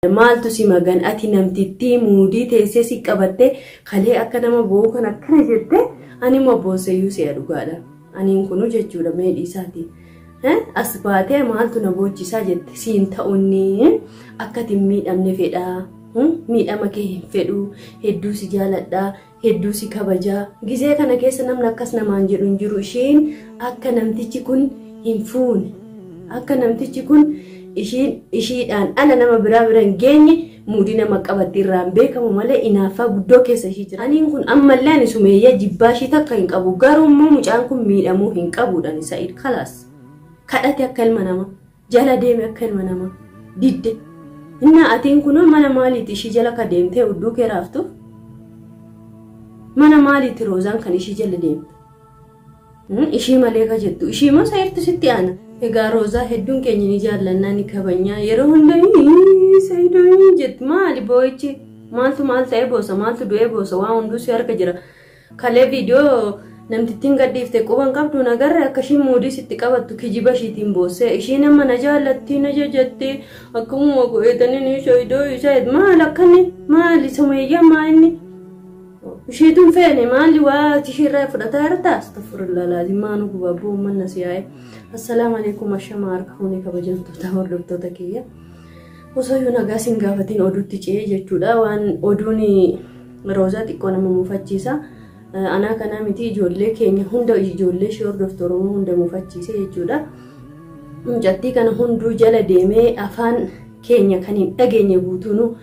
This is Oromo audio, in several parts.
maaltu si magan ati namtitti muudii teessee si qabatte kalee akka nama boo kan akkana jette ani mo booseyyuu si dhugaadha aniin kunu jechuudha meedhii isaati as baatee maaltu na boochisaa jette siin ta'uunni akkati miidhamne fedha miidhama kee hin fedhu hedduu si jaaladha hedduu si kabajaa gizee kana keessa namni akkas namaan jedhu hin jiru isheen akka namtichi kun hin fuune akka namtichi kun ishiidhaan ala nama biraa hin geenye muudii nama qabatti irraan beekamu malee inaafaa guddoo keessa ishii jira. Aniin kun ammallee ani sumeeyyaa jibbaa ishii takka hin qabu garuu immoo mucaan kun miidhamuu hin qabuudhaan Sa'iid kalaas kadhate akka ilma nama jala deeme akka ilma nama didde inna atiin kun mana maaliiti ishii jala ka deemtee udduu kee raaftuuf mana maaliiti roozaan kan ishii jala deemte ishii malee ka jettu ishii moo Sa'iidtu sitti aana. Egaa roozaa hedduun keenya ni jaallannaa ni kabajnaa yeroo hunda sayidoo jett maali boo'ichi maaltu maal ta'e boosa maaltu du'e boosa waan hunduu si harka jira kalee viidiyoo namtittiin gadhiifte quban qabdu nagarre akka ishii muudii sitti qabattu kijiba ishiitiin boossee ishii nama na jaallatti na jajatti akkumuma go'eetanii ni sayidoo isaa maal akkani maali sumeeyyaa maalinni ishiitun feene maali waa tishiirraa fudhataa jirta astaghfirullah laazimaanu gubabboo uummanna siyaa'e. Assalamu alaikum ashama arkhuuni kabajamtoota hordoftoota kiyya osoo yoo nagaa sin gaafatiin oduutti ce'ee jechuudha waan oduun roozaa xiqqoo nama mufachiisa anaa kana miti ijoollee keenya hunda ijoollee ishee hordoftu Oromoo hunda mufachiise jechuudha mucattii kana hunduu jala deemee afaan keenya kan hin dhageenye guutuunu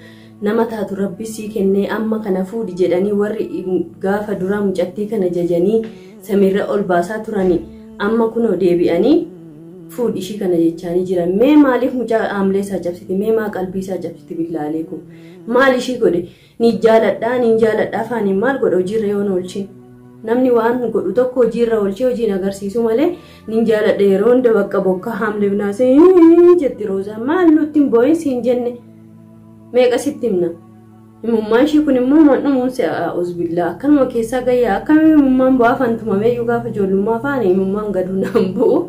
nama taatu rabbi sii kennee amma kana fuudhi jedhanii warri gaafa dura mucattii kana jajanii samiirra ol baasaa turanii amma kuno deebi'anii fuudhi ishii kana jechaanii jiran mee maaliif mucaa aamlee isaa cabsiti mee maa qalbii isaa cabsiti billaaleeku maal ishii godhe ni jaaladhaa afaaniin maal godhe hojiirra yoon oolchin namni waan godhu tokko hojiirra oolchee hojiin agarsiisu malee ni jaaladha yeroo hunda bakka bokka haamlee binaasee jetti roozaa maal nutti hin boo'in siin jenne meeqa sitti himna mummaan ishii kun immoo mandhumuun si'a uzbillaa akkanuma keessaa gayyaa akkamii mummaan bu'aa fantumamee yoo gaafa ijoollummaa faana mummaan gaduu naan bu'u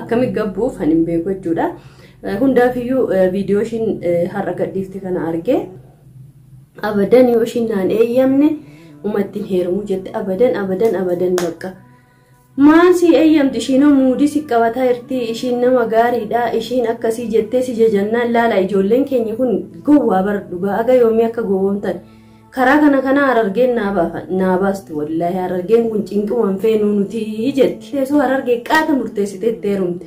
akkamii gabbuuf kan hin beeku jechuudha. Hundaafiyyuu viidiyoo ishiin har'a gadhiifte kana argee abadan yoo ishiin naan eeyyamne uummattiin heerumuu jette abadan bakka maal si eeyyamti ishiin muudii si qabataa jirti ishiin nama gaariidha ishiin akkasii jettee si jajannaan laala ijoolleen keenya kun gowwaa bar dhugaa aga yoomii akka gowwoomtan karaa kana harargeen naa baastu wallaahi harargeen kun cinqumaan feenuu nuti jetti teessoo harargee qaata murteessitee itti heerumte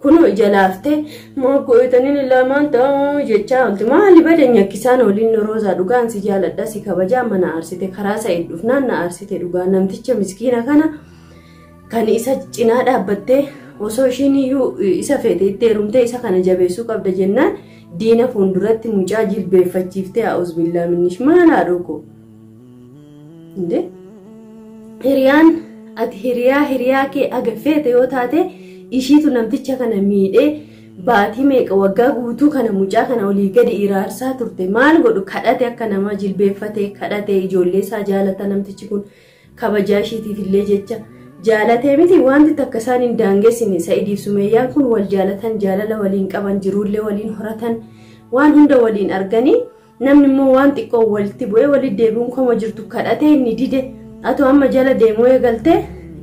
kunu jalaaftee moo go'etanii lamaan ta'uu jechaa olti maali bada nyakkisaan waliin roozaa dhugaan si jaaladha si kabajaa mana aarsite karaa Sa'iid dhufnaan na aarsite dhugaa namticha miskiina kana kan isa cinaa dhaabbattee osoo ishiin iyyuu isa feete itti heerumtee isa kana jabeessuu qabda jennaan diina fuulduratti mucaa jilbeeffachiiftee a'uuzbillaa minnish maalaa dhoko inde hiriyaan ati hiriyaa kee agafeete yoo taate ishiitu namticha kana miidhee baatii meeqa waggaa guutuu kana mucaa kana olii gadi iraarsaa turte maal godhu kadhate akka nama jilbeeffate kadhate ijoollee isaa jaalata namtichi kun kabajaa ishiitiif illee jecha jaalatee miti wanti takka isaan hin daangeessine Sa'iidiif Sumeeyyaan kun wal jaalatan jaalala waliin qaban jiruullee waliin horatan waan hunda waliin arganii namni immoo waan xiqqoo walitti bu'ee walitti deebi'uun koma jirtu kadhatee inni dide atoo amma jala deemuu eegaltee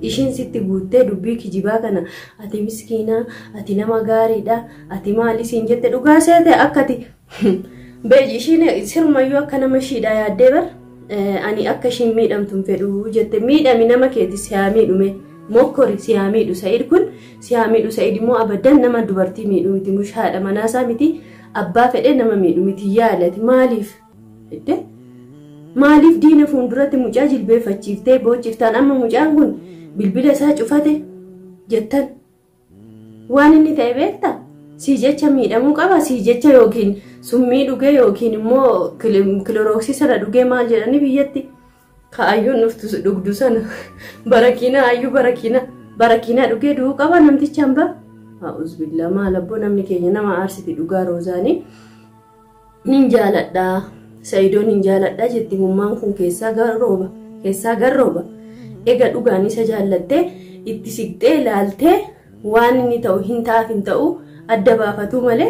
ishiin sitti guuttee dubbii kijibaa kana ati miskiina ati nama gaariidha ati maali siin jette dhugaa seete akkati beeji ishiin sirmayyuu akka nama shiidhaa yaaddee bar ani akka ishiin miidhamtuun fedhu jette miidhami nama keeti siyaa miidhume mokkori siyaa miidhu Sa'iid kun siyaa miidhu Sa'iid immoo abadan nama dubartii miidhu miti mushaadha manaasaa miti abbaa fedhee nama miidhu miti yaalati maaliif diina fuulduratti mucaa jilbeeffachiiftee boochiftaan amma mucaan kun bilbila isaa cufate jettan waan inni ta'e beekta si jecha miidhamuu qaba si jecha yookiin summii dhugee yookiin immoo kilorooksii sana dhugee maal jedhani biyyatti kaayyuun nuftu dhugdu sana barakiina dhugee du'uu qaba namticha hamba a'uuzbillaa maal abboo namni keenya nama aarsiti dhugaa roozaanii nin jaaladha Sa'iidoon hin jaaladha jetti mummaan kun keessaa garrooba ega dhugaan isa jaallattee itti siqxee ilaaltee waan inni ta'u hin ta'u adda baafatu malee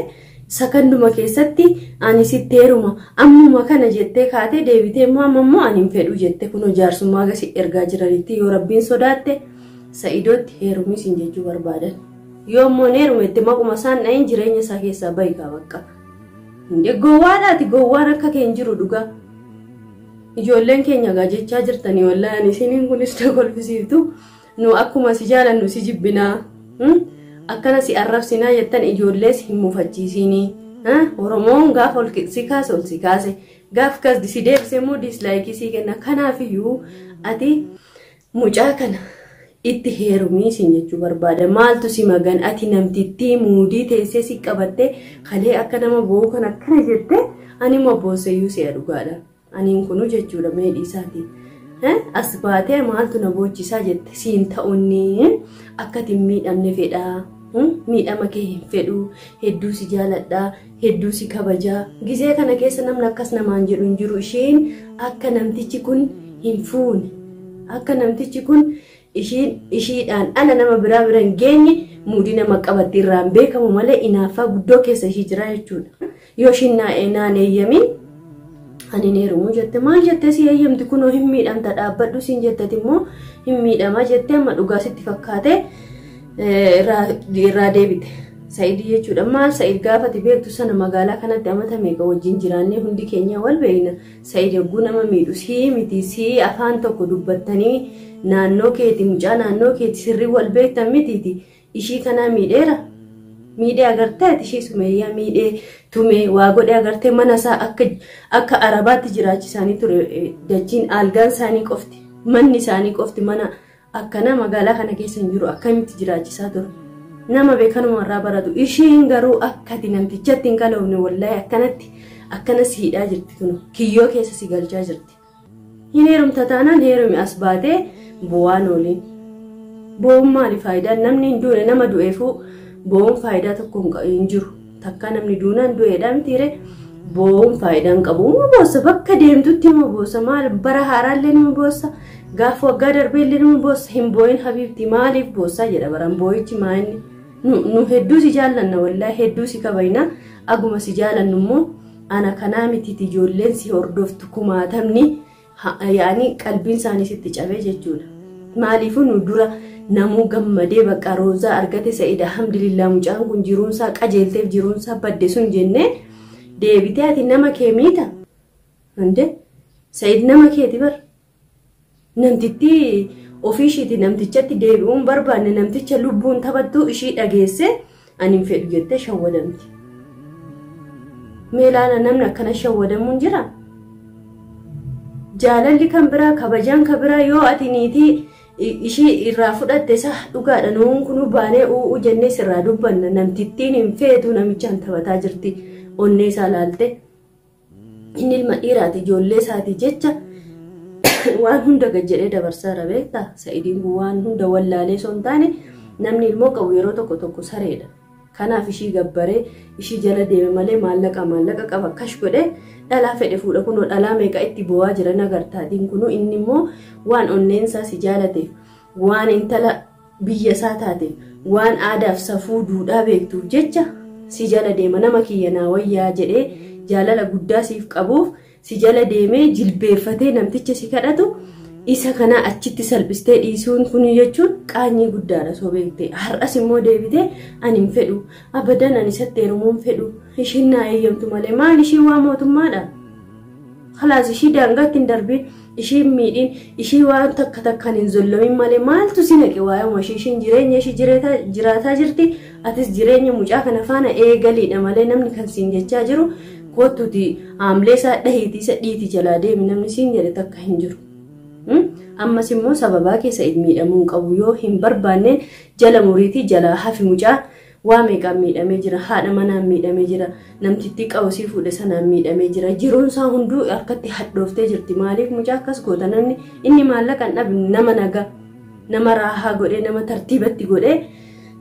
sakanduma keessatti ani sitti heeruma ammuma kana jettee kaatee deebitee ammoo ani hin fedhu jette kun jaarsummaa gasi ergaa jiranitti yoo rabbiin sodaatte sayidootti heerumis hin jechuu barbaadan. Yoo ammoo heerumette maquma isaan dhayin jireenya isaa keessaa bahikaa bakka. Gowwaadhaati gowwaan akka keen jiru dhugaa. Ijoolleen keenya gaa jechaa jirtanii wallaahi isiniin kunis kolfisiiftu nu akkuma si jaalannu si jibbinaa. Akkana si arrabsinaa jettan ijoollees hin mufachiisinii. Oromoon gaaf ol si kaase gaaf kas si deebisee immoo dislaayikii sii kenna. Kanaafiyyuu ati mucaa kana itti heerumii siin jechuu barbaada. Maaltu si magan ati namtittii muudii teessee si qabatte kalee akka nama bo'uu kan akkana jette ani immoo booseyyuu si'a dhugaadha. Aniin kunu jechuudha meedhii isaati. As baatee maaltu na boochisaa jette siin ta'uunni akkati miidhamne fedhaa. Miidhama kee hin fedhu hedduu si jaaladhaa hedduu si kabajaa gizee kana keessa namni akkas namaan jedhu hin jiru isheen akka namtichi kun hin fuune akka namtichi kun ishiidhaan ala nama biraa bira hin geenye muudii nama qabatti irraan beekamu malee inaaffaa guddoo keessa ishii jira jechuudha. Yoo ishiin naan eeyyamin ani heerumuu jette maal jettee si eeyyamti kunoo hin miidhamta dhaabbadhu siin jettati immoo hin miidhama jettee amma dhugaa sitti fakkaate. Irraa deebite sayidii jechuudha. Maal sayid gaafati beektu sana magaalaa kanatti amata meeqa wajjin jiraannee hundi keenya wal beekna. Sayid yogguu nama miidhu sii miti sii afaan tokko dubbattanii naannoo keeti mucaa naannoo keeti sirrii wal beektan mitiiti. Ishii kanaa miidheera miidhee agarteeti ishii sumeeyyaa miidhee tumee waa godhee agartee mana isaa akka arabaatti jiraachisaanii ture. Dachiin algaan isaanii qofti manni isaanii qofti mana akkana magaalaa kana keessa hin jiru akkamitti jiraachisaa ture. Nama beekanuma irraa baratu ishiin garuu akkati namtichatti hin qalawne wallaahi akkanatti akkana si hidhaa jirti kun kiyyoo keessa si galchaa jirti. Hin heerumta taanaan heerumi as baatee bu'aan ooliin. Bo'uun maali faayidaan namni hin duune nama du'eefuu bo'uun faayidaa tokko hin jiru. Takka namni duunaan du'eedhaan tiire bo'uun faayidaan qabu. Uma boossa bakka deemtutti uma boossa maal bara haaraallee nama boossa. Gaaf waggaa darbeellee nama boossa hin boo'in habiibti maaliif boossaa jedha baran boo'ichi maanni. Nu hedduu si jaallanna wallaahi hedduu si kabajna aguma si jaalannu immoo ana kanaa mititi ijoolleen si hordoftu kumaatamni yaani qalbiin isaanii sitti cabee jechuudha. Maaliifuu nu dura namuu gammadee bakka roozaa argate sayida alhamdulillah mucaan kun jiruunsaa qajeelteef jiruunsaa badde sun jennee deebitee ati nama kee miita. Sayid nama keeti bar. Namtitti ofiishiiti namtichatti deebi'uun barbaanne namticha lubbuun taphattuu ishii dhageesse ani hin fedhu jettee shawwadamti. Meelaana namni akkana shawwadamuun jira. Jaalalli kan biraa kabajaan kan biraa yoo ati niitii ishii irraa fudhatte isaa dhugaadha nuun kunu baanee u'uu jennee sirraa dubbanna namtittiin hin feetu namichaan taphataa jirti onnee isaa laalte. Inni ilma dhiiraati ijoollee isaati jecha. Waan hunda gajjedhee dabarsaa beektaa sa'idiin kun waan hunda wallaalee son taane namni ilmoo qabu yeroo tokko sareedha. Kanaaf ishii gabbaree ishii jala deeme malee maallaqa qaba kash godhee dhalaa fedhe fuudha kunoo dhalaa meeqa itti bo'aa jiran agartaatiin kunuu inni immoo waan onneensaa si jaalateef waan intala biyya isaa taateef waan aadaaf safuu duudhaa beektuuf jecha si jala deema nama kiyya naa wayyaa jedhee jaalala guddaa siif qabuuf. Si jala deemee jilbeeffatee namticha si kadhatu isa kana achitti salphistee dhiisuun kun jechuun qaanyii guddaadha soo beektee har'as immoo deebitee ani hin fedhu abadan ani isatti heerumuun fedhu ishiin naa eeyyamtu malee maal ishii waa mootummaadha. Khalaas ishii daangaatti hin darbiin ishii miidhiin ishii waan takkan hin zollamin malee maaltu si naqe waa'ee ishiin jireenya ishii jiraataa jirti atis jireenya mucaa kana faana eegaliidha malee namni kan siin jechaa jiru. Kootuti amlee isaa dhahiitii isa dhiitii jalaa deemi namni siin jedhe takka hin jiru. Ammas immoo sababaa keessa miidhamuu qabu yoo hin barbaanne jala muriitii jala hafi mucaa waa meeqaan miidhamee jira haadha manaan miidhamee jira namtitti qawasii fuudhe sanaan miidhamee jira jiruunsaa hunduu harkatti hadhooftee jirti maaliif mucaa akkas goota namni inni maallaqaan dhabu nama nagaa nama raahaa godhee nama tartiibatti godhee.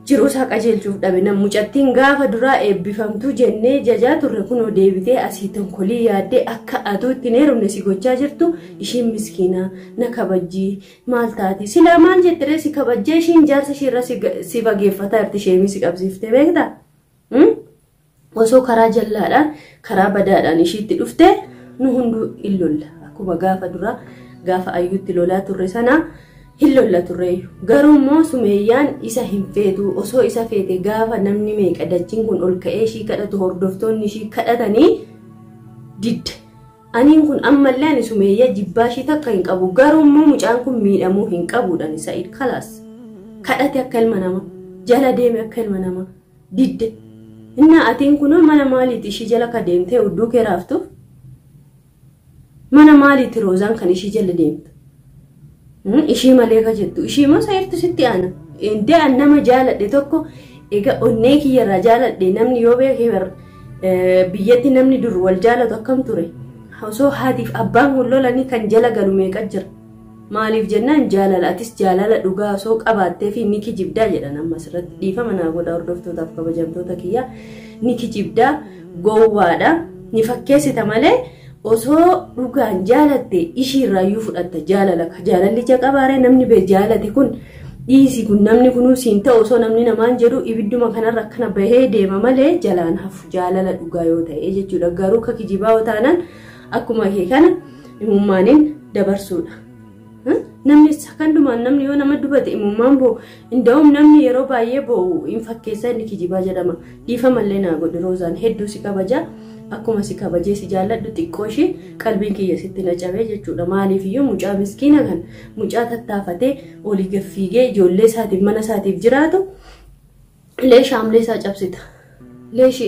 Jiruusaa qajeelchuuf dhabe mucattiin gaafa duraa eebbifamtuu jennee jajaa turre kunoo deebitee asii tonkolii yaaddee akka aduu ittiin heerumne si gochaa jirtu ishiin miskiinaa na kabajjii maal taati silaa maal jettiree si kabajjee ishiin jaarsa ishiirra si bageeffataa jirti ishee si qabsiiftee beektaa? osoo karaa jallaadhaan karaa badaadhaan ishiitti dhufte nu hunduu illolla akkuma gaafa dura gaafa ayyuutti lolaa turre sana illolla turre garuu immoo Sumayyaan isa hin feetu osoo isa feete gaafa namni meeqa dachiin kun ol ka'ee ishii kadhatu hordoftoonni ishii kadhatanii didde aniin kun ammallee ani Sumayyaa jibbaa ishii takka hin qabu garuu immoo mucaan kun miidhamuu hin qabuudhaan Sa'iid kalaas kadhate akka ilma nama jala deeme akka ilma nama didde inna atiin kun mana maaliiti ishii jala ka deemtee udduu keeraaftu mana maaliiti roozaan kan ishii jala deemtu ishii malee ka jettu ishii moo sayirtu sitti aana indee an nama jaaladhe tokko egaa onnee kiyyarraa jaaladhe namni yoo beekee biyyatti namni dur wal jaalatu akkam ture osoo haatiif abbaan wal lolanii kan jala galu meeqa jira maaliif jennaan jaalala atis jaalala dhugaa osoo qabaattee fi ni kijibdaa jedhan ammas irratti dhiifama naa godha hordoftootaaf kabajamtoota kiyya ni kijibdaa gowwaadha ni fakkeessita malee osoo dhugaan jaalatte ishiirraayyuu fudhatta jaalala jaalalli jaqabaaree namni bee jaalate kun dhiisi kun namni kunuu siin ta'u osoo namni namaan jedhu ibidduma kanarra akkana bahee deema malee jalaan hafu jaalala dhugaa yoo ta'e jechuudha garuu ka kijibaa taanaan akkuma kee kana imummaaniin dabarsuudha namni sakandumaan namni yoo nama dubate imummaan boo inda'um namni yeroo baay'ee boo hin fakkeessa inni kijibaa jedhama dhiifamallee naa godhe roozaan hedduu si kabaja akkuma si kabajee si jaalladhu xiqqoo ishii qalbiin kiyya sitti na cabee jechuudha maaliif iyyuu mucaa miskiina kan mucaa tattaafatee olii gaffiigee ijoollee isaatiif mana isaatiif jiraatu leesha amlee isaa cabsita leeshi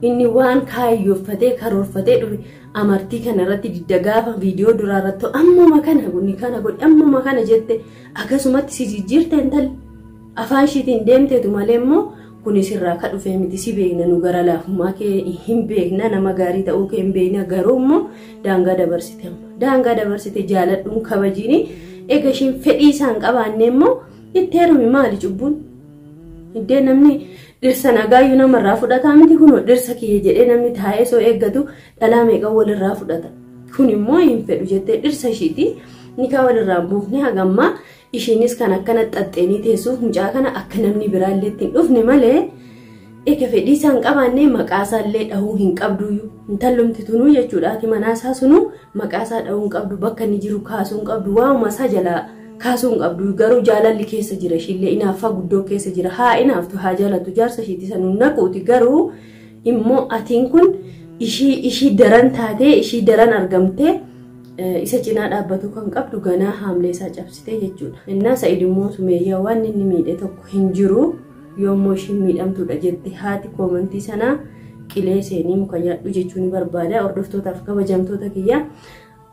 inni waan kaayyooffatee karoorfatee dhufe amartii kana irratti didda gaafa viidiyoo duraa irratti ammuma kana gunni kana godhe ammuma kana jette akkasumatti si jijjiirte intalli afaan ishiitiin deemteetu malee immoo kunis irraa ka dhufee miti si beekna nu gara laafummaa kee hin beekna nama gaarii ta'uu kee hin beekna garuu immoo daangaa dabarsite jaaladhuun kabajiini eega ishiin fedhii isaan qabaanne immoo itti heerumi maali cubbuun iddee namni dhirsa nagaayyuu namarraa fudhataa miti kunoo dhirsa kiyya jedhee namni taa'ee soo eeggatu dhalaa meeqa walirraa fudhata kun immoo hin fedhu jettee dhirsa ishiiti ni ka walirraa buufne hagammaa ishiinis kan akkana xaxxeenii teessuuf mucaa kana akka namni biraallee ittiin dhufne malee eega fedhii isaan qabaannee maqaasaallee dhahuu hin qabduyyuu intallumti tunuu jechuudhaati manaasaa sunuu maqaasaa dhahuu hin qabdu bakka inni jiru kaasuu hin qabdu waamuma isaa jalaa kaasuu hin qabdu garuu jaalalli keessa jira ishiillee inaaffaa guddoo keessa jira haa inaaftu haa jaalatu jaarsa ishiitti sanuun naquuti garuu immoo atiin kun ishii daran taatee ishii daran argamtee isa cinaa dhaabbatu kan qabdu ganaa haamlee isaa cabsitee jechuudha innaa Sa'iid immoo Sumayyaa waan inni miidhe tokko hin jiru yoommoo ishiin miidhamtuudha jette haati koomantii sanaa qilee seenii muka nyaadhu jechuun barbaada hordoftootaaf kabajamtoota kiyya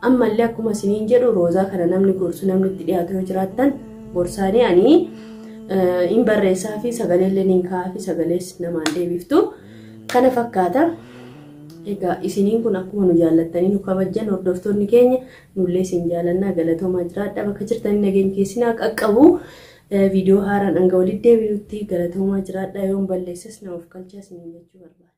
ammallee akkuma isiniin jedhu roozaa kana namni gorsu namni itti dhiyaatu yoo jiraattan gorsaanii ani hin barreessaa fi sagaleellee niin kaa'aa fi sagalees namaan deebiftu kana fakkaata egaa isiniin kun akkuma nu jaallattanii nu kabajan hordoftoonni keenya nullee isin jaallannaa galatoomaa jiraadha bakka jirtanii nageenya keessanaa qaqqabu viidiyoo haaraan hanga walitti deebinutti galatoomaa jiraadha yoon balleessas naaf qalchaa isiniin jechuu barbaada.